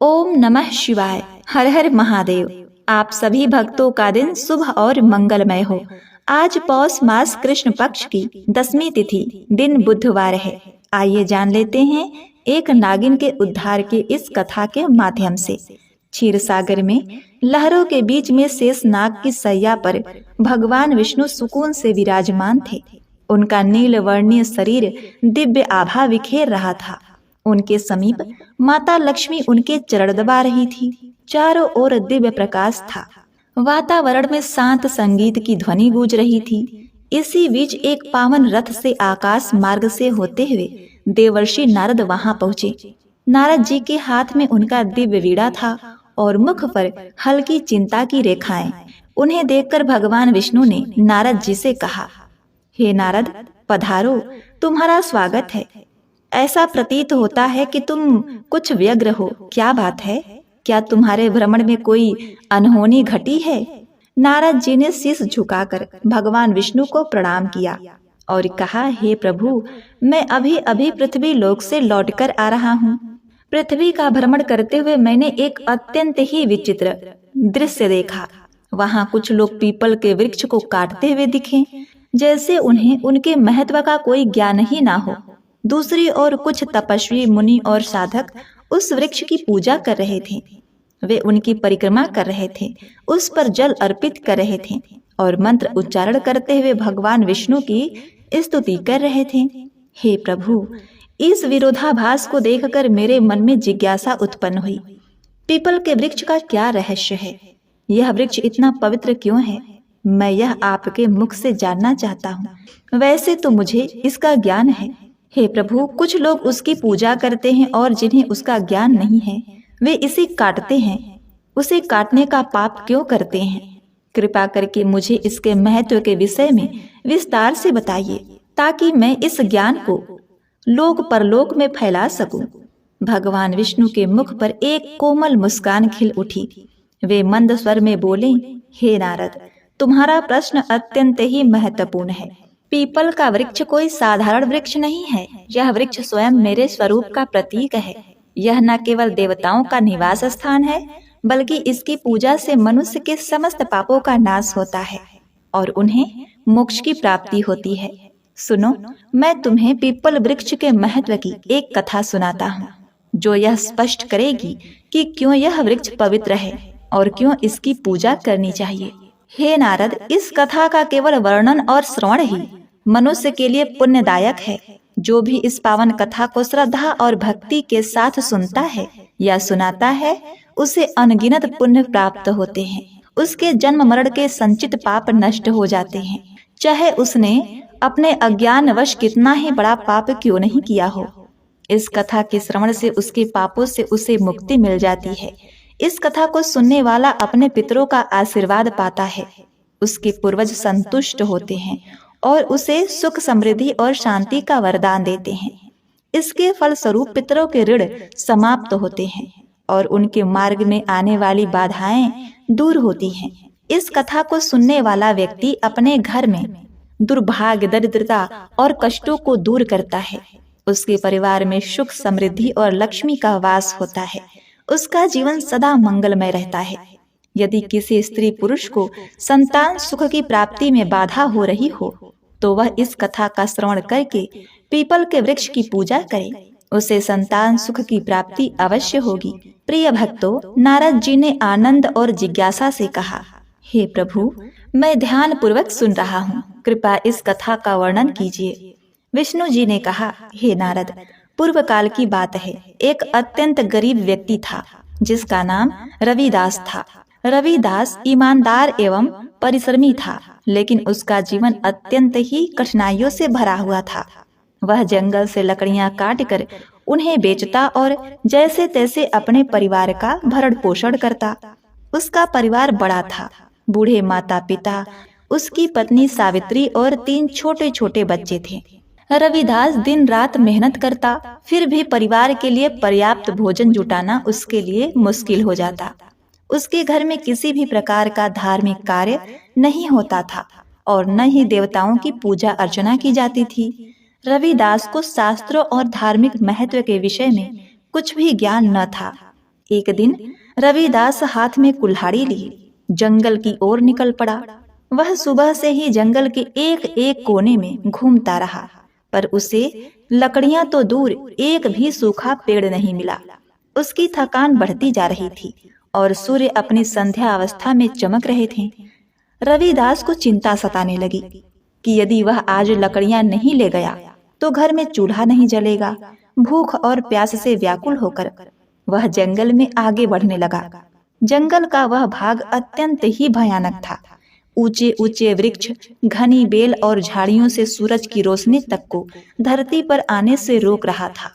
ओम नमः शिवाय। हर हर महादेव। आप सभी भक्तों का दिन शुभ और मंगलमय हो। आज पौष मास कृष्ण पक्ष की 10वीं तिथि दिन बुधवार है। आइए जान लेते हैं एक नागिन के उद्धार की इस कथा के माध्यम से। क्षीर सागर में लहरों के बीच में शेष नाग की सैया पर भगवान विष्णु सुकून से विराजमान थे। उनका नील वर्णीय शरीर दिव्य आभा बिखेर रहा था। उनके समीप माता लक्ष्मी उनके चरण दबा रही थी। चारों ओर दिव्य प्रकाश था। वातावरण में शांत संगीत की ध्वनि गूंज रही थी। इसी बीच एक पावन रथ से आकाश मार्ग से होते हुए देवर्षि नारद वहां पहुंचे। नारद जी के हाथ में उनका दिव्य वीणा था और मुख पर हल्की चिंता की रेखाएं। उन्हें देखकर भगवान विष्णु ने नारद जी से कहा, हे नारद, पधारो, तुम्हारा स्वागत है। ऐसा प्रतीत होता है कि तुम कुछ व्यग्र हो। क्या बात है? क्या तुम्हारे भ्रमण में कोई अनहोनी घटी है? नारद जी ने शीश झुकाकर भगवान विष्णु को प्रणाम किया और कहा, हे प्रभु, मैं अभी अभी पृथ्वी लोक से लौटकर आ रहा हूँ। पृथ्वी का भ्रमण करते हुए मैंने एक अत्यंत ही विचित्र दृश्य देखा। वहाँ कुछ लोग पीपल के वृक्ष को काटते हुए दिखे, जैसे उन्हें उनके महत्व का कोई ज्ञान ही ना हो। दूसरी ओर कुछ तपस्वी मुनि और साधक उस वृक्ष की पूजा कर रहे थे। वे उनकी परिक्रमा कर रहे थे, उस पर जल अर्पित कर रहे थे और मंत्र उच्चारण करते हुए भगवान विष्णु की स्तुति कर रहे थे। हे प्रभु, इस विरोधाभास को देखकर मेरे मन में जिज्ञासा उत्पन्न हुई। पीपल के वृक्ष का क्या रहस्य है? यह वृक्ष इतना पवित्र क्यों है? मैं यह आपके मुख से जानना चाहता हूँ। वैसे तो मुझे इसका ज्ञान है। हे प्रभु, कुछ लोग उसकी पूजा करते हैं और जिन्हें उसका ज्ञान नहीं है वे इसे काटते हैं। उसे काटने का पाप क्यों करते हैं? कृपा करके मुझे इसके महत्व के विषय में विस्तार से बताइए, ताकि मैं इस ज्ञान को लोक परलोक में फैला सकूं। भगवान विष्णु के मुख पर एक कोमल मुस्कान खिल उठी। वे मंद स्वर में बोले, हे नारद, तुम्हारा प्रश्न अत्यंत ही महत्वपूर्ण है। पीपल का वृक्ष कोई साधारण वृक्ष नहीं है। यह वृक्ष स्वयं मेरे स्वरूप का प्रतीक है। यह न केवल देवताओं का निवास स्थान है, बल्कि इसकी पूजा से मनुष्य के समस्त पापों का नाश होता है और उन्हें मोक्ष की प्राप्ति होती है। सुनो, मैं तुम्हें पीपल वृक्ष के महत्व की एक कथा सुनाता हूँ, जो यह स्पष्ट करेगी कि क्यों यह वृक्ष पवित्र है और क्यों इसकी पूजा करनी चाहिए। हे नारद, इस कथा का केवल वर्णन और श्रवण ही मनुष्य के लिए पुण्यदायक है। जो भी इस पावन कथा को श्रद्धा और भक्ति के साथ सुनता है या सुनाता है, उसे अनगिनत पुण्य प्राप्त होते हैं। उसके जन्म मरण के संचित पाप नष्ट हो जाते हैं, चाहे उसने अपने अज्ञानवश कितना ही बड़ा पाप क्यों नहीं किया हो। इस कथा के श्रवण से उसके पापों से उसे मुक्ति मिल जाती है। इस कथा को सुनने वाला अपने पितरों का आशीर्वाद पाता है। उसके पूर्वज संतुष्ट होते हैं और उसे सुख, समृद्धि और शांति का वरदान देते हैं। इसके फलस्वरूप पितरों के ऋण समाप्त होते हैं और उनके मार्ग में आने वाली बाधाएं दूर होती हैं। इस कथा को सुनने वाला व्यक्ति अपने घर में दुर्भाग्य, दरिद्रता और कष्टों को दूर करता है। उसके परिवार में सुख, समृद्धि और लक्ष्मी का वास होता है। उसका जीवन सदा मंगलमय रहता है। यदि किसी स्त्री पुरुष को संतान सुख की प्राप्ति में बाधा हो रही हो, तो वह इस कथा का श्रवण करके पीपल के वृक्ष की पूजा करे। उसे संतान सुख की प्राप्ति अवश्य होगी। प्रिय भक्तों, नारद जी ने आनंद और जिज्ञासा से कहा, हे प्रभु, मैं ध्यान पूर्वक सुन रहा हूँ। कृपया इस कथा का वर्णन कीजिए। विष्णु जी ने कहा, हे नारद, पूर्व काल की बात है। एक अत्यंत गरीब व्यक्ति था, जिसका नाम रविदास था। रविदास ईमानदार एवं परिश्रमी था, लेकिन उसका जीवन अत्यंत ही कठिनाइयों से भरा हुआ था। वह जंगल से लकड़ियां काटकर उन्हें बेचता और जैसे तैसे अपने परिवार का भरण पोषण करता। उसका परिवार बड़ा था। बूढ़े माता पिता, उसकी पत्नी सावित्री और 3 छोटे छोटे बच्चे थे। रविदास दिन रात मेहनत करता, फिर भी परिवार के लिए पर्याप्त भोजन जुटाना उसके लिए मुश्किल हो जाता। उसके घर में किसी भी प्रकार का धार्मिक कार्य नहीं होता था और न ही देवताओं की पूजा अर्चना की जाती थी। रविदास को शास्त्रों और धार्मिक महत्व के विषय में कुछ भी ज्ञान न था। एक दिन रविदास हाथ में कुल्हाड़ी लिए जंगल की ओर निकल पड़ा। वह सुबह से ही जंगल के एक एक कोने में घूमता रहा, पर उसे लकड़ियां तो दूर एक भी सूखा पेड़ नहीं मिला। उसकी थकान बढ़ती जा रही थी और सूर्य अपनी संध्या अवस्था में चमक रहे थे। रविदास को चिंता सताने लगी कि यदि वह आज लकड़ियां नहीं ले गया तो घर में चूल्हा नहीं जलेगा। भूख और प्यास से व्याकुल होकर वह जंगल में आगे बढ़ने लगा। जंगल का वह भाग अत्यंत ही भयानक था। ऊंचे ऊंचे वृक्ष, घनी बेल और झाड़ियों से सूरज की रोशनी तक को धरती पर आने से रोक रहा था।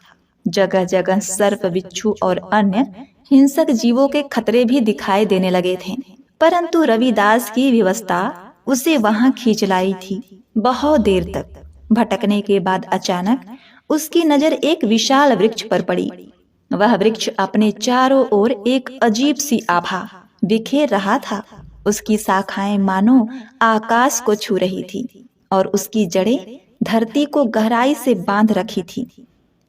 जगह जगह सर्प, बिच्छू और अन्य हिंसक जीवों के खतरे भी दिखाई देने लगे थे, परंतु रविदास की व्यवस्था उसे वहां खींच लाई थी। बहुत देर तक भटकने के बाद अचानक उसकी नजर एक विशाल वृक्ष पर पड़ी। वह वृक्ष अपने चारों ओर एक अजीब सी आभा बिखेर रहा था। उसकी शाखाएं मानो आकाश को छू रही थी और उसकी जड़ें धरती को गहराई से बांध रखी थी।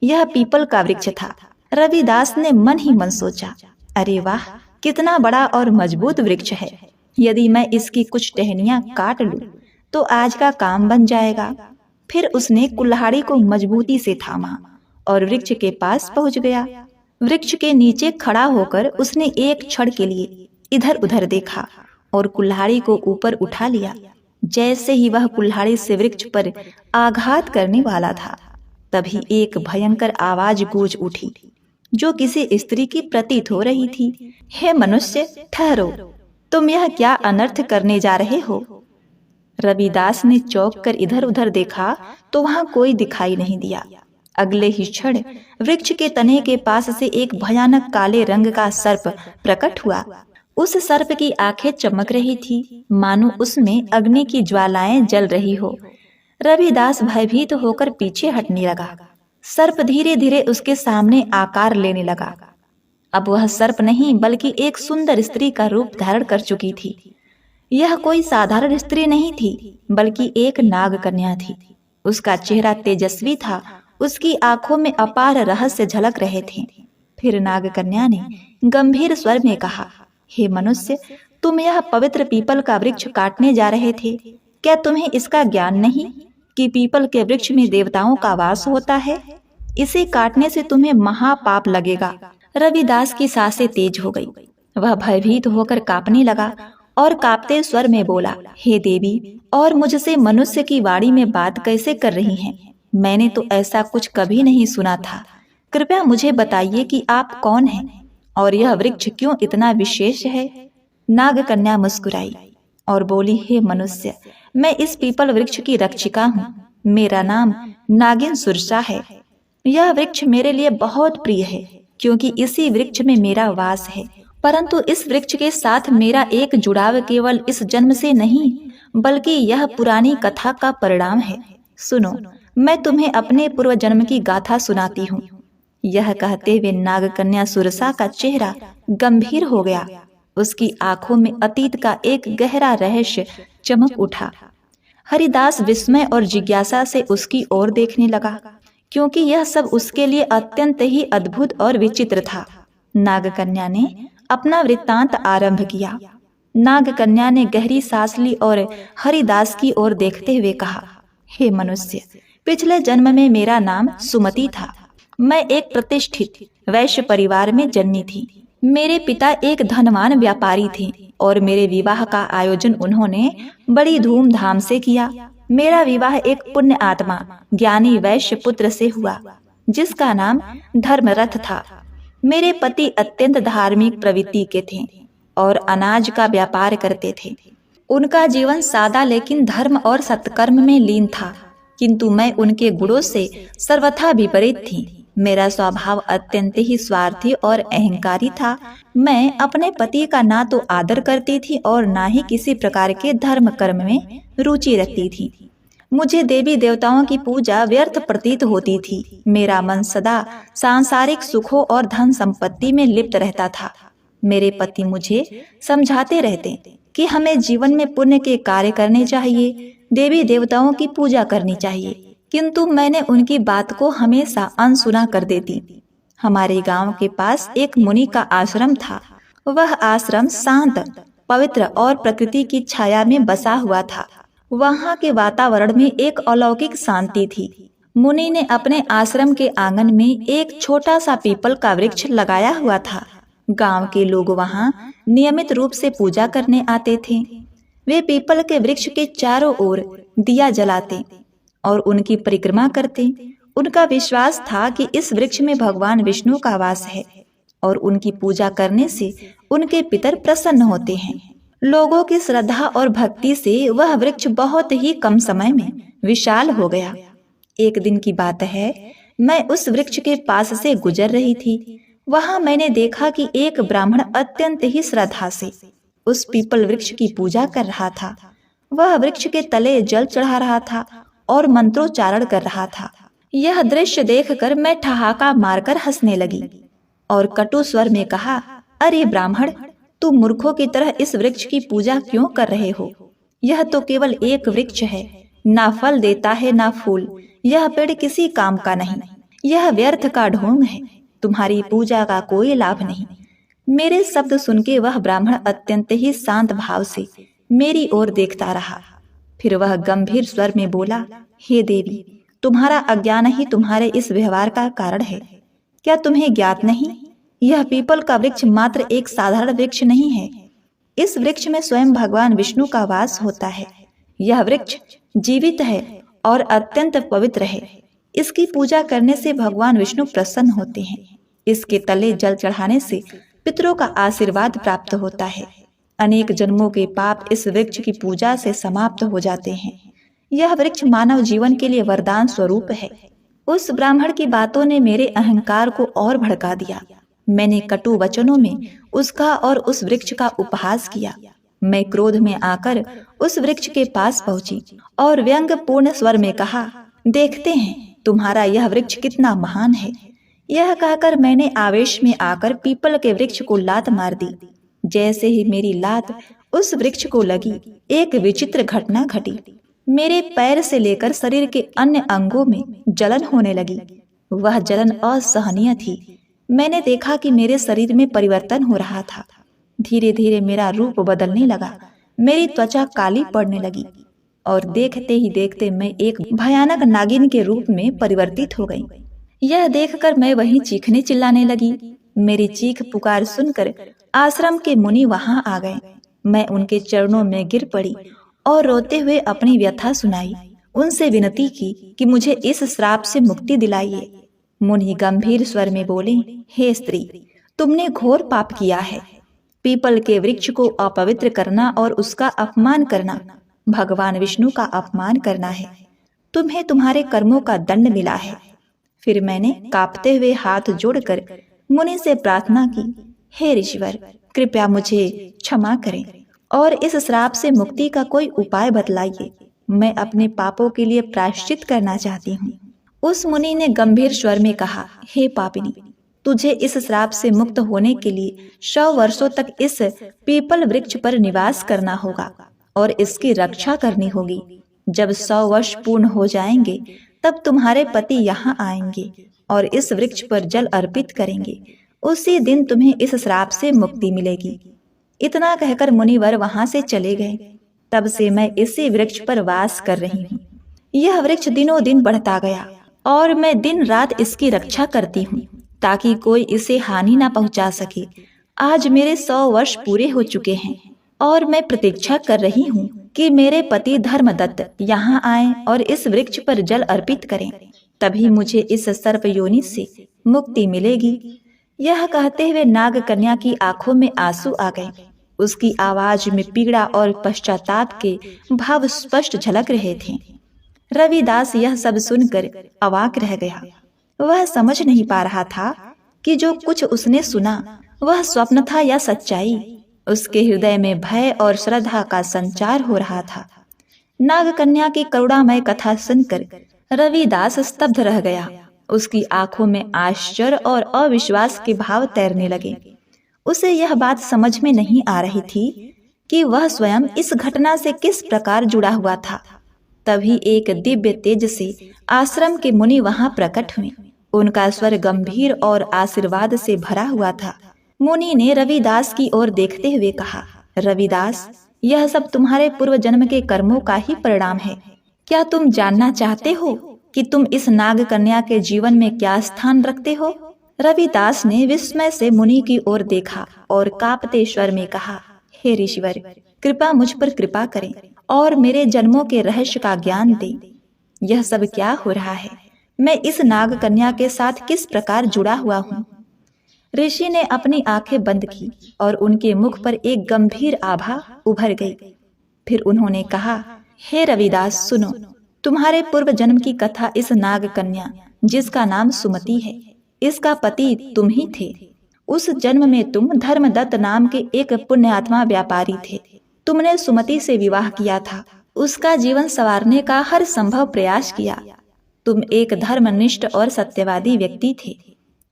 यह पीपल का वृक्ष था। रविदास ने मन ही मन सोचा, अरे वाह, कितना बड़ा और मजबूत वृक्ष है। यदि मैं इसकी कुछ टहनियां काट लूं तो आज का काम बन जाएगा। फिर उसने कुल्हाड़ी को मजबूती से थामा और वृक्ष के पास पहुंच गया। वृक्ष के नीचे खड़ा होकर उसने एक क्षण के लिए इधर उधर देखा और कुल्हाड़ी को ऊपर उठा लिया। जैसे ही वह कुल्हाड़ी से वृक्ष पर आघात करने वाला था, तभी एक भयंकर आवाज गूंज उठी जो किसी स्त्री की प्रतीत हो रही थी। हे मनुष्य, ठहरो, तुम यह क्या अनर्थ करने जा रहे हो? रविदास ने चौंक कर इधर उधर देखा तो वहां कोई दिखाई नहीं दिया। अगले ही क्षण वृक्ष के तने के पास से एक भयानक काले रंग का सर्प प्रकट हुआ। उस सर्प की आंखें चमक रही थी, मानो उसमें अग्नि की ज्वालाएं जल रही हो। रविदास भयभीत होकर पीछे हटने लगा। सर्प धीरे धीरे उसके सामने आकार लेने लगा। अब वह सर्प नहीं बल्कि एक सुंदर स्त्री का रूप धारण कर चुकी थी। यह कोई साधारण स्त्री नहीं थी बल्कि एक नाग कन्या थी। उसका चेहरा तेजस्वी था, उसकी आंखों में अपार रहस्य झलक रहे थे। फिर नाग कन्या ने गंभीर स्वर में कहा, हे मनुष्य, तुम यह पवित्र पीपल का वृक्ष काटने जा रहे थे। क्या तुम्हें इसका ज्ञान नहीं कि पीपल के वृक्ष में देवताओं का वास होता है? इसे काटने से तुम्हें महापाप लगेगा। रविदास की सांसें तेज हो गई। वह भयभीत होकर कांपने लगा और कांपते स्वर में बोला, हे देवी, और मुझसे मनुष्य की वाणी में बात कैसे कर रही हैं? मैंने तो ऐसा कुछ कभी नहीं सुना था। कृपया मुझे बताइए कि आप कौन हैं और यह वृक्ष क्यों इतना विशेष है? नाग कन्या मुस्कुराई और बोली, हे मनुष्य, मैं इस पीपल वृक्ष की रक्षिका हूँ। मेरा नाम नागिन सुरसा है। यह वृक्ष मेरे लिए बहुत प्रिय है क्योंकि इसी वृक्ष में मेरा वास है। परंतु इस वृक्ष के साथ मेरा एक जुड़ाव केवल इस जन्म से नहीं बल्कि यह पुरानी कथा का परिणाम है। सुनो, मैं तुम्हें अपने पूर्व जन्म की गाथा सुनाती हूँ। यह कहते हुए नागकन्या सुरसा का चेहरा गंभीर हो गया। उसकी आंखों में अतीत का एक गहरा रहस्य चमक उठा। हरिदास विस्मय और जिज्ञासा से उसकी ओर देखने लगा क्योंकि यह सब उसके लिए अत्यंत ही अद्भुत और विचित्र था। नागकन्या ने अपना वृत्तांत आरंभ किया। नागकन्या ने गहरी सांस ली और हरिदास की ओर देखते हुए कहा, हे मनुष्य, पिछले जन्म में मेरा नाम सुमति था। मैं एक प्रतिष्ठित वैश्य परिवार में जन्मी थी। मेरे पिता एक धनवान व्यापारी थे और मेरे विवाह का आयोजन उन्होंने बड़ी धूमधाम से किया। मेरा विवाह एक पुण्य आत्मा ज्ञानी वैश्य पुत्र से हुआ जिसका नाम धर्मरथ था। मेरे पति अत्यंत धार्मिक प्रवृत्ति के थे और अनाज का व्यापार करते थे। उनका जीवन सादा लेकिन धर्म और सत्कर्म में लीन था, किंतु मैं उनके गुणों से सर्वथा विपरीत थी। मेरा स्वभाव अत्यंत ही स्वार्थी और अहंकारी था। मैं अपने पति का ना तो आदर करती थी और ना ही किसी प्रकार के धर्म कर्म में रुचि रखती थी। मुझे देवी देवताओं की पूजा व्यर्थ प्रतीत होती थी। मेरा मन सदा सांसारिक सुखों और धन संपत्ति में लिप्त रहता था। मेरे पति मुझे समझाते रहते कि हमें जीवन में पुण्य के कार्य करने चाहिए, देवी देवताओं की पूजा करनी चाहिए, किंतु मैंने उनकी बात को हमेशा अनसुना कर देती। हमारे गांव के पास एक मुनि का आश्रम था। वह आश्रम शांत, पवित्र और प्रकृति की छाया में बसा हुआ था। वहाँ के वातावरण में एक अलौकिक शांति थी। मुनि ने अपने आश्रम के आंगन में एक छोटा सा पीपल का वृक्ष लगाया हुआ था। गांव के लोग वहाँ नियमित रूप से पूजा करने आते थे। वे पीपल के वृक्ष के चारों ओर दिया जलाते और उनकी परिक्रमा करते। उनका विश्वास था कि इस वृक्ष में भगवान विष्णु का वास है और उनकी पूजा करने से उनके पितर प्रसन्न होते हैं। लोगों की श्रद्धा और भक्ति से वह वृक्ष बहुत ही कम समय में विशाल हो गया। एक दिन की बात है, मैं उस वृक्ष के पास से गुजर रही थी। वहां मैंने देखा कि एक ब्राह्मण अत्यंत ही श्रद्धा से उस पीपल वृक्ष की पूजा कर रहा था। वह वृक्ष के तले जल चढ़ा रहा था और मंत्रोच्चारण कर रहा था। यह दृश्य देखकर मैं ठहाका मारकर हंसने लगी और कटु स्वर में कहा, अरे ब्राह्मण, तुम मूर्खों की तरह इस वृक्ष की पूजा क्यों कर रहे हो? यह तो केवल एक वृक्ष है, ना फल देता है ना फूल। यह पेड़ किसी काम का नहीं, यह व्यर्थ का ढोंग है। तुम्हारी पूजा का कोई लाभ नहीं। मेरे शब्द सुन के वह ब्राह्मण अत्यंत ही शांत भाव से मेरी ओर देखता रहा। फिर वह गंभीर स्वर में बोला, हे देवी, तुम्हारा अज्ञान ही तुम्हारे इस व्यवहार का कारण है। क्या तुम्हें ज्ञात नहीं, यह पीपल का वृक्ष मात्र एक साधारण वृक्ष नहीं है। इस वृक्ष में स्वयं भगवान विष्णु का वास होता है। यह वृक्ष जीवित है और अत्यंत पवित्र है। इसकी पूजा करने से भगवान विष्णु प्रसन्न होते हैं। इसके तले जल चढ़ाने से पितरों का आशीर्वाद प्राप्त होता है। अनेक जन्मों के पाप इस वृक्ष की पूजा से समाप्त हो जाते हैं। यह वृक्ष मानव जीवन के लिए वरदान स्वरूप है। उस ब्राह्मण की बातों ने मेरे अहंकार को और भड़का दिया। मैंने कटु वचनों में उसका और उस वृक्ष का उपहास किया। मैं क्रोध में आकर उस वृक्ष के पास पहुंची और व्यंग्यपूर्ण स्वर में कहा, देखते हैं तुम्हारा यह वृक्ष कितना महान है। यह कहकर मैंने आवेश में आकर पीपल के वृक्ष को लात मार दी। जैसे ही मेरी लात उस वृक्ष को लगी, एक विचित्र घटना घटी। मेरे पैर से लेकर शरीर के अन्य अंगों में जलन होने लगी। वह जलन असहनीय थी। मैंने देखा कि मेरे शरीर में परिवर्तन हो रहा था। धीरे धीरे मेरा रूप बदलने लगा। मेरी त्वचा काली पड़ने लगी और देखते ही देखते मैं एक भयानक नागिन के रूप में परिवर्तित हो गई। यह देखकर मैं वहीं चीखने चिल्लाने लगी। मेरी चीख पुकार सुनकर आश्रम के मुनि वहां आ गए। मैं उनके चरणों में गिर पड़ी और रोते हुए अपनी व्यथा सुनाई। उनसे विनती की कि मुझे इस श्राप से मुक्ति दिलाइए। मुनि गंभीर स्वर में बोले, हे स्त्री, तुमने घोर पाप किया है। पीपल के वृक्ष को अपवित्र करना और उसका अपमान करना भगवान विष्णु का अपमान करना है। तुम्हें तुम्हारे कर्मों का दंड मिला है। फिर मैंने कांपते हुए हाथ जोड़कर मुनि से प्रार्थना की, हे ऋषिवर, कृपया मुझे क्षमा करें और इस श्राप से मुक्ति का कोई उपाय बतलाइए। मैं अपने पापों के लिए प्रायश्चित करना चाहती हूँ। उस मुनि ने गंभीर स्वर में कहा, हे पापिनी, तुझे इस श्राप से मुक्त होने के लिए 100 वर्षों तक इस पीपल वृक्ष पर निवास करना होगा और इसकी रक्षा करनी होगी। जब 100 वर्ष पूर्ण हो जाएंगे तब तुम्हारे पति यहाँ आएंगे और इस वृक्ष पर जल अर्पित करेंगे। उसी दिन तुम्हें इस श्राप से मुक्ति मिलेगी। इतना कहकर मुनिवर वहां से चले गए। तब से मैं इसी वृक्ष पर वास कर रही हूँ। यह वृक्ष दिनों दिन बढ़ता गया और मैं दिन रात इसकी रक्षा करती हूँ ताकि कोई इसे हानि ना पहुंचा सके। आज मेरे 100 वर्ष पूरे हो चुके हैं और मैं प्रतीक्षा कर रही हूँ कि मेरे पति धर्मदत्त यहाँ आए और इस वृक्ष पर जल अर्पित करें। तभी मुझे इस सर्प योनि से मुक्ति मिलेगी। यह कहते हुए नाग कन्या की आंखों में आंसू आ गए। उसकी आवाज में पीड़ा और पश्चाताप के भाव स्पष्ट झलक रहे थे। रविदास यह सब सुनकर अवाक रह गया। वह समझ नहीं पा रहा था कि जो कुछ उसने सुना वह स्वप्न था या सच्चाई। उसके हृदय में भय और श्रद्धा का संचार हो रहा था। नाग कन्या की करुणामय कथा सुनकर रविदास स्तब्ध रह गया। उसकी आंखों में आश्चर्य और अविश्वास के भाव तैरने लगे। उसे यह बात समझ में नहीं आ रही थी कि वह स्वयं इस घटना से किस प्रकार जुड़ा हुआ था। तभी एक दिव्य तेज से आश्रम के मुनि वहां प्रकट हुए। उनका स्वर गंभीर और आशीर्वाद से भरा हुआ था। मुनि ने रविदास की ओर देखते हुए कहा, रविदास, यह सब तुम्हारे पूर्व जन्म के कर्मों का ही परिणाम है। क्या तुम जानना चाहते हो कि तुम इस नाग कन्या के जीवन में क्या स्थान रखते हो? रविदास ने विस्मय से मुनि की ओर देखा और कांपते स्वर में कहा, हे ऋषिवर, कृपा मुझ पर कृपा करें और मेरे जन्मों के रहस्य का ज्ञान दें। यह सब क्या हो रहा है? मैं इस नाग कन्या के साथ किस प्रकार जुड़ा हुआ हूँ? ऋषि ने अपनी आंखें बंद की और उनके मुख पर एक गंभीर आभा उभर गई। फिर उन्होंने कहा, हे रविदास, सुनो, तुम्हारे पूर्व जन्म की कथा। इस नाग कन्या जिसका नाम सुमति है, इसका पति तुम ही थे। उस जन्म में तुम धर्मदत्त नाम के एक पुण्यात्मा व्यापारी थे। तुमने सुमति से विवाह किया था, उसका जीवन संवारने का हर संभव प्रयास किया। तुम एक धर्मनिष्ठ और सत्यवादी व्यक्ति थे।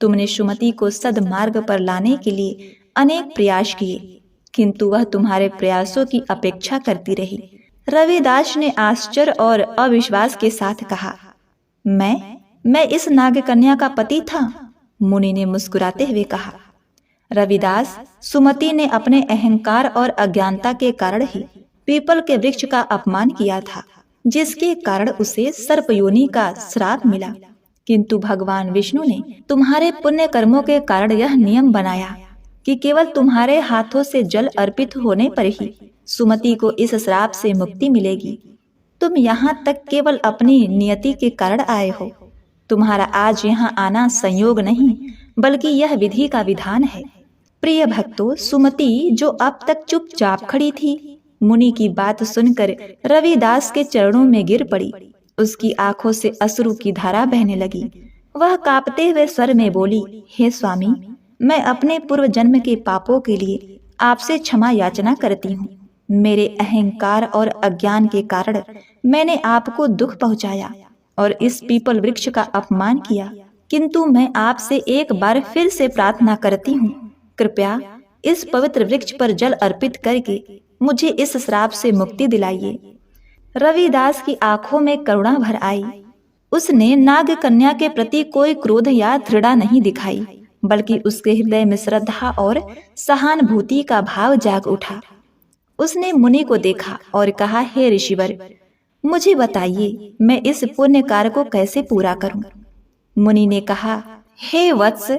तुमने सुमति को सद्मार्ग पर लाने के लिए अनेक प्रयास किए, किंतु वह तुम्हारे प्रयासों की अपेक्षा करती रही। रविदास ने आश्चर्य और अविश्वास के साथ कहा, मैं इस नाग कन्या का पति था? मुनि ने मुस्कुराते हुए कहा, रविदास, सुमति ने अपने अहंकार और अज्ञानता के कारण ही पीपल के वृक्ष का अपमान किया था, जिसके कारण उसे सर्पयोनि का श्राप मिला। किंतु भगवान विष्णु ने तुम्हारे पुण्य कर्मों के कारण यह नियम बनाया कि केवल तुम्हारे हाथों से जल अर्पित होने पर ही सुमति को इस श्राप से मुक्ति मिलेगी। तुम यहाँ तक केवल अपनी नियति के कारण आए हो। तुम्हारा आज यहाँ आना संयोग नहीं, बल्कि यह विधि का विधान है। प्रिय भक्तों, सुमति जो अब तक चुपचाप खड़ी थी, मुनि की बात सुनकर रविदास के चरणों में गिर पड़ी। उसकी आंखों से अश्रु की धारा बहने लगी। वह कांपते हुए स्वर में बोली, हे स्वामी, मैं अपने पूर्व जन्म के पापों के लिए आपसे क्षमा याचना करती हूँ। मेरे अहंकार और अज्ञान के कारण मैंने आपको दुख पहुँचाया और इस पीपल वृक्ष का अपमान किया। किंतु मैं आपसे एक बार फिर से प्रार्थना करती हूँ, कृपया इस पवित्र वृक्ष पर जल अर्पित करके मुझे इस श्राप से मुक्ति दिलाइए। रविदास की आंखों में करुणा भर आई। उसने नाग कन्या के प्रति कोई क्रोध या घृणा नहीं दिखाई, बल्कि उसके हृदय में श्रद्धा और सहानुभूति का भाव जाग उठा। उसने मुनि को देखा और कहा, हे ऋषिवर, मुझे बताइए, मैं इस पुण्य कार्य को कैसे पूरा करूं? मुनि ने कहा, हे वत्स,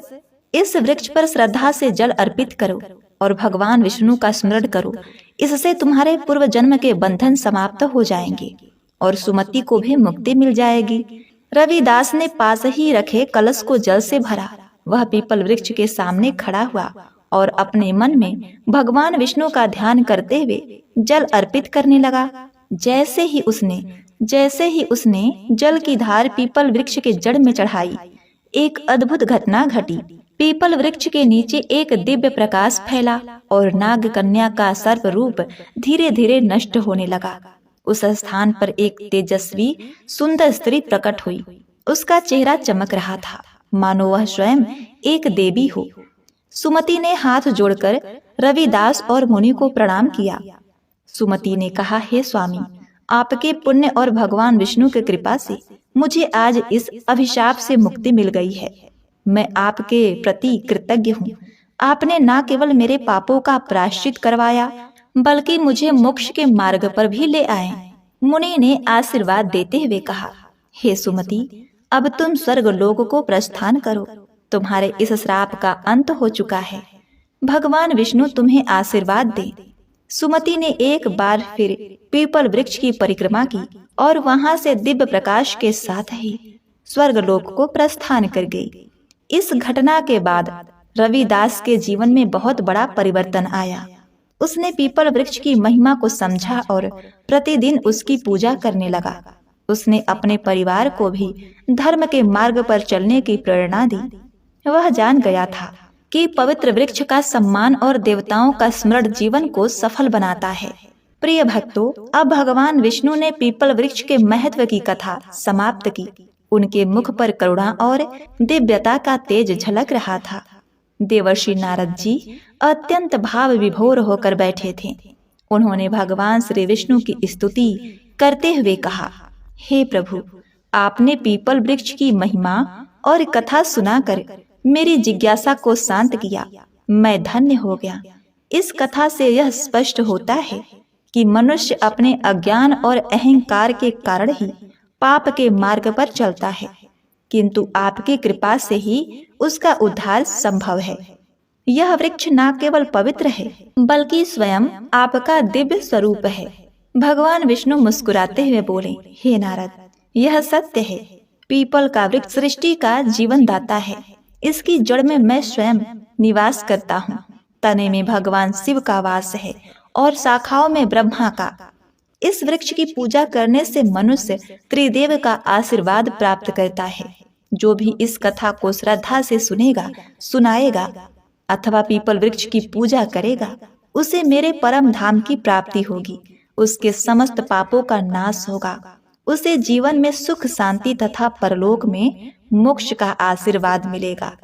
इस वृक्ष पर श्रद्धा से जल अर्पित करो और भगवान विष्णु का स्मरण करो। इससे तुम्हारे पूर्व जन्म के बंधन समाप्त हो जाएंगे और सुमति को भी मुक्ति मिल जाएगी। रविदास ने पास ही रखे कलश को जल से भरा। वह पीपल वृक्ष के सामने खड़ा हुआ और अपने मन में भगवान विष्णु का ध्यान करते हुए जल अर्पित करने लगा। जैसे ही उसने जल की धार पीपल वृक्ष के जड़ में चढ़ाई, एक अद्भुत घटना घटी। पीपल वृक्ष के नीचे एक दिव्य प्रकाश फैला और नाग कन्या का सर्प रूप धीरे धीरे नष्ट होने लगा। उस स्थान पर एक तेजस्वी सुंदर स्त्री प्रकट हुई। उसका चेहरा चमक रहा था, मानो वह स्वयं एक देवी हो। सुमति ने हाथ जोड़कर रविदास और मुनि को प्रणाम किया। सुमति ने कहा, हे स्वामी, आपके पुण्य और भगवान विष्णु की कृपा से मुझे आज इस अभिशाप से मुक्ति मिल गई है। मैं आपके प्रति कृतज्ञ हूँ। आपने न केवल मेरे पापों का प्रायश्चित करवाया, बल्कि मुझे मोक्ष के मार्ग पर भी ले आए। मुनि ने आशीर्वाद देते हुए कहा, हे सुमति, अब तुम स्वर्ग लोक को प्रस्थान करो। तुम्हारे इस श्राप का अंत हो चुका है। भगवान विष्णु तुम्हें आशीर्वाद दे। सुमति ने एक बार फिर पीपल वृक्ष की परिक्रमा की और वहां से दिव्य प्रकाश के साथ ही स्वर्ग लोक को प्रस्थान कर गई। इस घटना के बाद रविदास के जीवन में बहुत बड़ा परिवर्तन आया। उसने पीपल वृक्ष की महिमा को समझा और प्रतिदिन उसकी पूजा करने लगा। उसने अपने परिवार को भी धर्म के मार्ग पर चलने की प्रेरणा दी। वह जान गया था कि पवित्र वृक्ष का सम्मान और देवताओं का स्मरण जीवन को सफल बनाता है। प्रिय भक्तों, अब भगवान विष्णु ने पीपल वृक्ष के महत्व की कथा समाप्त की। उनके मुख पर करुणा और दिव्यता का तेज झलक रहा था। देवर्षि नारद जी अत्यंत भाव विभोर होकर बैठे थे। उन्होंने भगवान श्री विष्णु की स्तुति करते हुए कहा, हे प्रभु, आपने पीपल वृक्ष की महिमा और कथा सुनाकर मेरी जिज्ञासा को शांत किया, मैं धन्य हो गया। इस कथा से यह स्पष्ट होता है कि मनुष्य अपने अज्ञान और अहंकार के कारण ही पाप के मार्ग पर चलता है, किंतु आपकी कृपा से ही उसका उद्धार संभव है। यह वृक्ष न केवल पवित्र है बल्कि स्वयं आपका दिव्य स्वरूप है। भगवान विष्णु मुस्कुराते हुए बोले, हे नारद, यह सत्य है। पीपल का वृक्ष सृष्टि का जीवन दाता है। इसकी जड़ में मैं स्वयं निवास करता हूँ। तने में भगवान शिव का वास है और शाखाओं में ब्रह्मा का। इस वृक्ष की पूजा करने से मनुष्य त्रिदेव का आशीर्वाद प्राप्त करता है। जो भी इस कथा को श्रद्धा से सुनेगा, सुनाएगा अथवा पीपल वृक्ष की पूजा करेगा, उसे मेरे परम धाम की प्राप्ति होगी। उसके समस्त पापों का नाश होगा। उसे जीवन में सुख शांति तथा परलोक में मोक्ष का आशीर्वाद मिलेगा।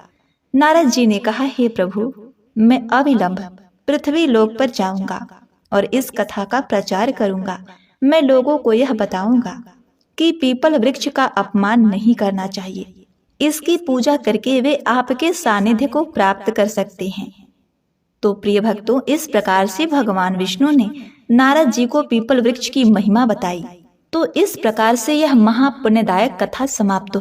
नारद जी ने कहा, हे प्रभु, मैं अविलंब पृथ्वी लोक पर जाऊंगा और इस कथा का प्रचार करूंगा। मैं लोगों को यह बताऊंगा कि पीपल वृक्ष का अपमान नहीं करना चाहिए। इसकी पूजा करके वे आपके सानिध्य को प्राप्त कर सकते हैं। तो प्रिय भक्तों, इस प्रकार से भगवान विष्णु ने नारद जी को पीपल वृक्ष की महिमा बताई। तो इस प्रकार से यह महापुण्यदायक कथा समाप्त हुई।